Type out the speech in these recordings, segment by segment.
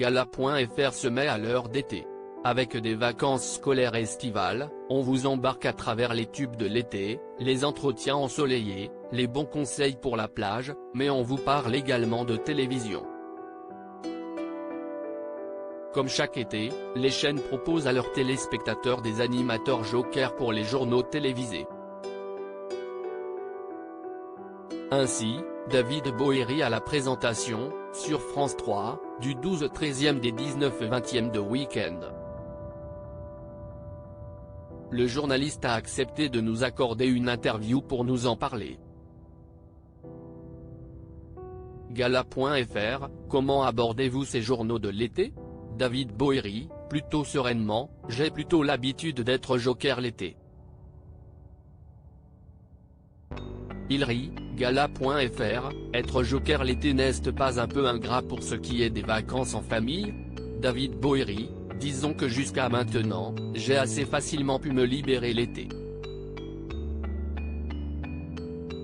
Gala.fr se met à l'heure d'été. Avec des vacances scolaires et estivales, on vous embarque à travers les tubes de l'été, les entretiens ensoleillés, les bons conseils pour la plage, mais on vous parle également de télévision. Comme chaque été, les chaînes proposent à leurs téléspectateurs des animateurs jokers pour les journaux télévisés. Ainsi, David Bohéry à la présentation, sur France 3, du 12-13e des 19-20e de Week-end. Le journaliste a accepté de nous accorder une interview pour nous en parler. Gala.fr, comment abordez-vous ces journaux de l'été? David Bohéry, plutôt sereinement, j'ai plutôt l'habitude d'être joker l'été. Il rit, Gala.fr, être joker l'été n'est pas un peu ingrat pour ce qui est des vacances en famille? David Bohéry, disons que jusqu'à maintenant, j'ai assez facilement pu me libérer l'été.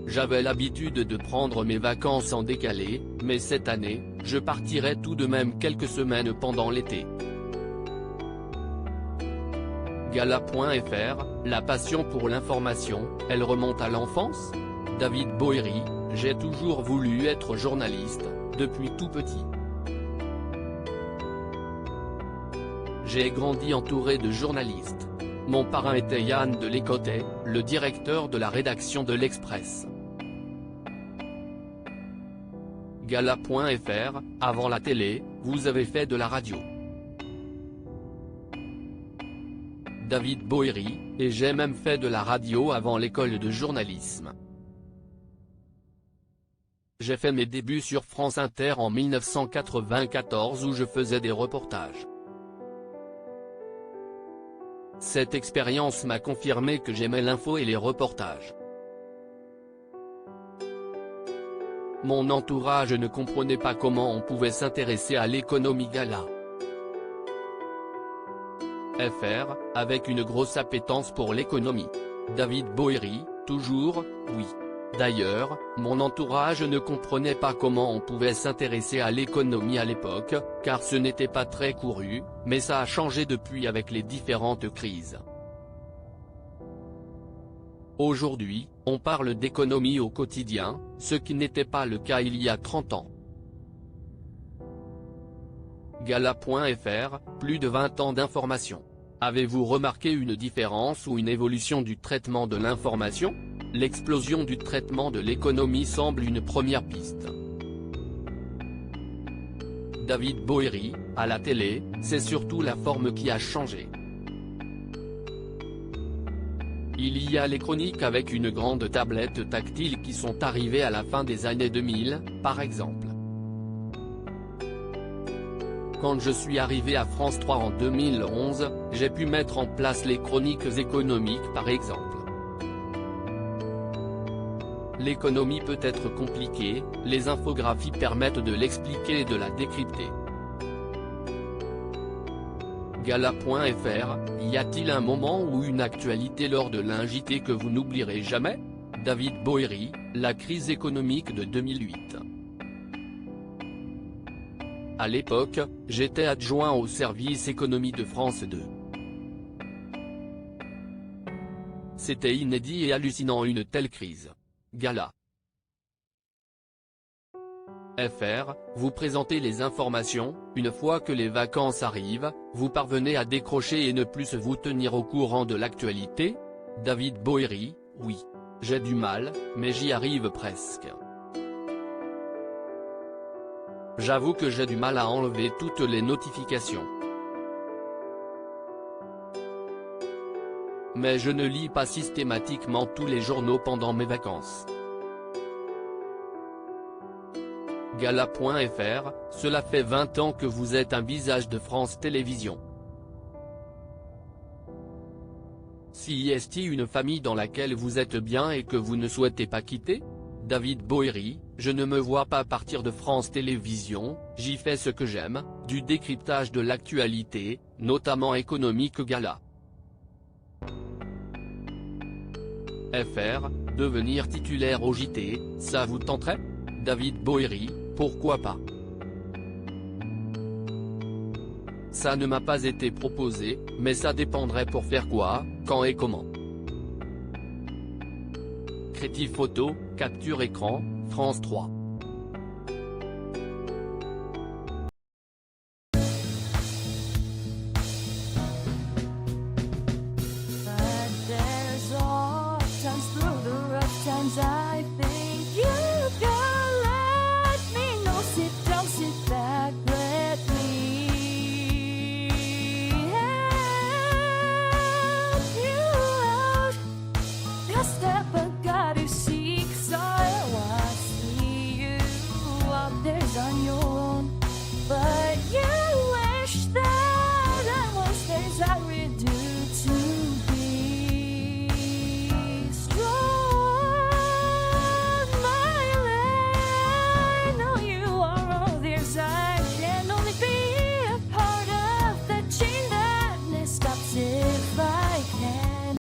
J'avais l'habitude de prendre mes vacances en décalé, mais cette année, je partirai tout de même quelques semaines pendant l'été. Gala.fr, la passion pour l'information, elle remonte à l'enfance? David Bohéry, j'ai toujours voulu être journaliste, depuis tout petit. J'ai grandi entouré de journalistes. Mon parrain était Yann de Lécotet, le directeur de la rédaction de l'Express. Gala.fr, avant la télé, vous avez fait de la radio. David Bohéry, et j'ai même fait de la radio avant l'école de journalisme. J'ai fait mes débuts sur France Inter en 1994 où je faisais des reportages. Cette expérience m'a confirmé que j'aimais l'info et les reportages. Mon entourage ne comprenait pas comment on pouvait s'intéresser à l'économie Gala.fr, avec une grosse appétence pour l'économie. David Bohéry, toujours, oui. D'ailleurs, mon entourage ne comprenait pas comment on pouvait s'intéresser à l'économie à l'époque, car ce n'était pas très couru, mais ça a changé depuis avec les différentes crises. Aujourd'hui, on parle d'économie au quotidien, ce qui n'était pas le cas il y a 30 ans. Gala.fr, plus de 20 ans d'information. Avez-vous remarqué une différence ou une évolution du traitement de l'information? L'explosion du traitement de l'économie semble une première piste. David Bohéry, à la télé, c'est surtout la forme qui a changé. Il y a les chroniques avec une grande tablette tactile qui sont arrivées à la fin des années 2000, par exemple. Quand je suis arrivé à France 3 en 2011, j'ai pu mettre en place les chroniques économiques par exemple. L'économie peut être compliquée, les infographies permettent de l'expliquer et de la décrypter. Gala.fr, y a-t-il un moment ou une actualité lors de l'JT que vous n'oublierez jamais? David Bohéry, la crise économique de 2008. À l'époque, j'étais adjoint au service économie de France 2. C'était inédit et hallucinant une telle crise. Gala.fr, vous présentez les informations, une fois que les vacances arrivent, vous parvenez à décrocher et ne plus vous tenir au courant de l'actualité? David Bohéry, oui. J'ai du mal, mais j'y arrive presque. J'avoue que j'ai du mal à enlever toutes les notifications. Mais je ne lis pas systématiquement tous les journaux pendant mes vacances. Gala.fr, cela fait 20 ans que vous êtes un visage de France Télévisions. Si est une famille dans laquelle vous êtes bien et que vous ne souhaitez pas quitter? David Bohéry, je ne me vois pas partir de France Télévisions, j'y fais ce que j'aime, du décryptage de l'actualité, notamment économique. Gala.fr, devenir titulaire au JT, ça vous tenterait? David Bohéry, pourquoi pas? Ça ne m'a pas été proposé, mais ça dépendrait pour faire quoi, quand et comment. Créative photo, capture écran, France 3. I think you can let me know. Sit down, sit back, let me help you out. Just